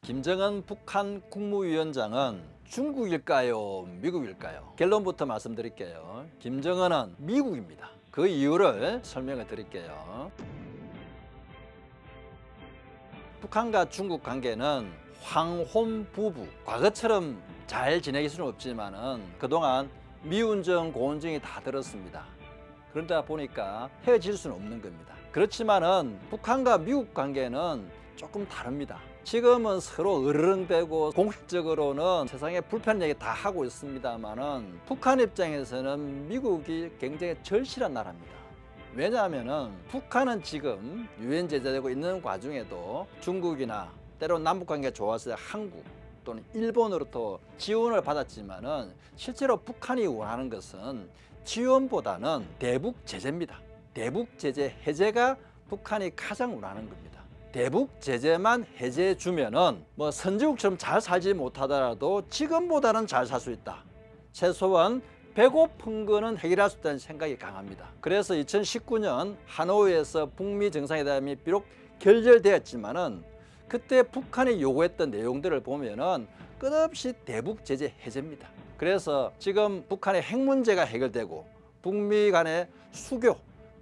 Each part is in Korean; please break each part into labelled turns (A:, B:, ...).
A: 김정은 북한 국무위원장은 중국일까요? 미국일까요? 결론부터 말씀드릴게요. 김정은은 미국입니다. 그 이유를 설명을 드릴게요. 북한과 중국 관계는 황혼 부부, 과거처럼 잘 지내길 수는 없지만은 그동안 미운정, 고운정이 다 들었습니다. 그러다 보니까 헤어질 수는 없는 겁니다. 그렇지만은 북한과 미국 관계는 조금 다릅니다. 지금은 서로 으르렁대고 공식적으로는 세상에 불편한 얘기 다 하고 있습니다만은 북한 입장에서는 미국이 굉장히 절실한 나라입니다. 왜냐하면은 북한은 지금 유엔 제재되고 있는 과정에도 중국이나 때론 남북관계가 좋았을 때 한국 또는 일본으로부터 지원을 받았지만은 실제로 북한이 원하는 것은 지원보다는 대북 제재입니다. 대북 제재 해제가 북한이 가장 원하는 겁니다. 대북 제재만 해제해 주면은 뭐 선진국처럼 잘 살지 못하더라도 지금보다는 잘 살 수 있다. 최소한 배고픈 거는 해결할 수 있다는 생각이 강합니다. 그래서 2019년 하노이에서 북미 정상회담이 비록 결렬되었지만은 그때 북한이 요구했던 내용들을 보면은 끝없이 대북 제재 해제입니다. 그래서 지금 북한의 핵 문제가 해결되고 북미 간의 수교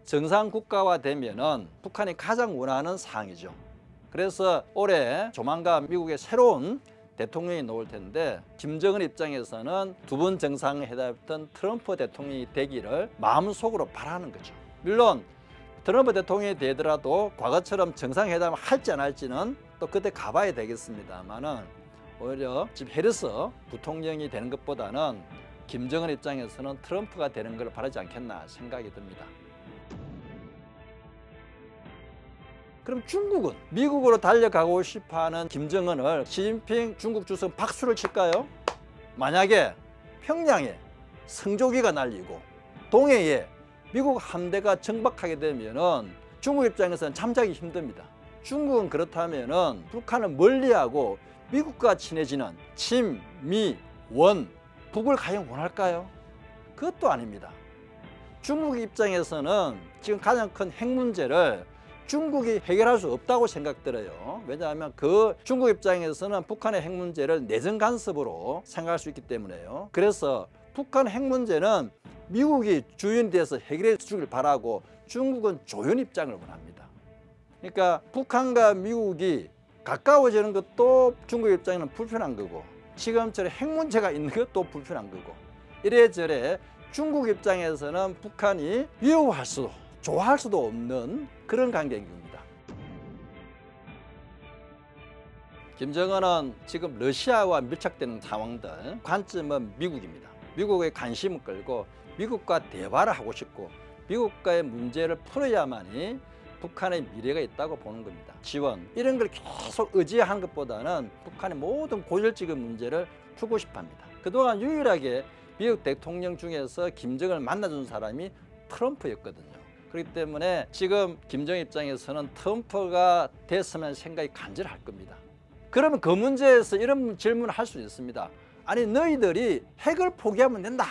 A: 정상 국가화 되면은 북한이 가장 원하는 사항이죠. 그래서 올해 조만간 미국의 새로운 대통령이 나올 텐데 김정은 입장에서는 두 번 정상회담했던 트럼프 대통령이 되기를 마음속으로 바라는 거죠. 물론 트럼프 대통령이 되더라도 과거처럼 정상회담을 할지 안 할지는 또 그때 가봐야 되겠습니다만은 오히려 지금 해리스 부통령이 되는 것보다는 김정은 입장에서는 트럼프가 되는 걸 바라지 않겠나 생각이 듭니다. 그럼 중국은 미국으로 달려가고 싶어하는 김정은을 시진핑 중국 주석 박수를 칠까요? 만약에 평양에 성조기가 날리고 동해에 미국 함대가 정박하게 되면은 중국 입장에서는 잠자기 힘듭니다. 중국은 그렇다면은 북한을 멀리하고 미국과 친해지는 침, 미, 원, 북을 과연 원할까요? 그것도 아닙니다. 중국 입장에서는 지금 가장 큰 핵 문제를 중국이 해결할 수 없다고 생각들어요. 왜냐하면 그 중국 입장에서는 북한의 핵 문제를 내정 간섭으로 생각할 수 있기 때문에요. 그래서 북한 핵 문제는 미국이 주인이 돼서 해결해 주길 바라고 중국은 조연 입장을 원합니다. 그러니까 북한과 미국이 가까워지는 것도 중국 입장에는 불편한 거고 지금처럼 핵 문제가 있는 것도 불편한 거고 이래저래 중국 입장에서는 북한이 미워할 수도 좋아할 수도 없는 그런 관계인 겁니다. 김정은은 지금 러시아와 밀착되는 상황들 관점은 미국입니다. 미국의 관심을 끌고 미국과 대화를 하고 싶고 미국과의 문제를 풀어야만이 북한의 미래가 있다고 보는 겁니다. 지원 이런 걸 계속 의지하는 것보다는 북한의 모든 고질적인 문제를 풀고 싶어 합니다. 그동안 유일하게 미국 대통령 중에서 김정은을 만나준 사람이 트럼프였거든요. 그렇기 때문에 지금 김정은 입장에서는 트럼프가 됐으면 생각이 간절할 겁니다. 그러면 그 문제에서 이런 질문을 할 수 있습니다. 아니 너희들이 핵을 포기하면 된다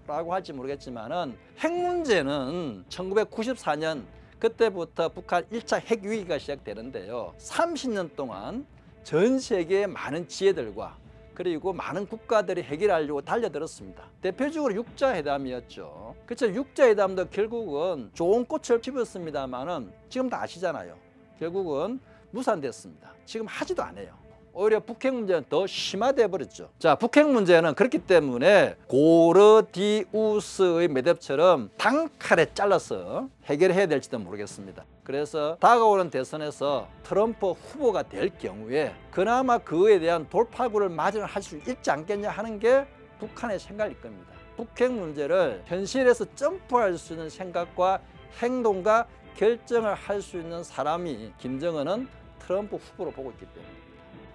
A: 라고 할지 모르겠지만은 핵 문제는 1994년 그때부터 북한 1차 핵 위기가 시작되는데요. 30년 동안 전 세계의 많은 지혜들과 그리고 많은 국가들이 해결하려고 달려들었습니다. 대표적으로 육자회담이었죠. 그렇죠. 육자회담도 결국은 좋은 꽃을 피웠습니다만은 지금 다 아시잖아요. 결국은 무산됐습니다. 지금 하지도 않아요. 오히려 북핵 문제는 더 심화돼 버렸죠. 자, 북핵 문제는 그렇기 때문에 고르디우스의 매듭처럼 단칼에 잘라서 해결해야 될지도 모르겠습니다. 그래서 다가오는 대선에서 트럼프 후보가 될 경우에 그나마 그에 대한 돌파구를 마련할 수 있지 않겠냐 하는 게 북한의 생각일 겁니다. 북핵 문제를 현실에서 점프할 수 있는 생각과 행동과 결정을 할 수 있는 사람이 김정은은 트럼프 후보로 보고 있기 때문입니다.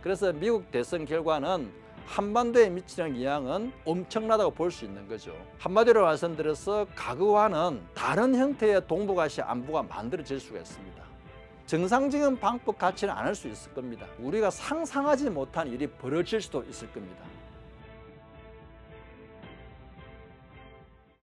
A: 그래서 미국 대선 결과는 한반도에 미치는 영향은 엄청나다고 볼 수 있는 거죠. 한마디로 말씀드려서 과거와는 다른 형태의 동북아시아 안보가 만들어질 수가 있습니다. 정상적인 방법 같지는 않을 수 있을 겁니다. 우리가 상상하지 못한 일이 벌어질 수도 있을 겁니다.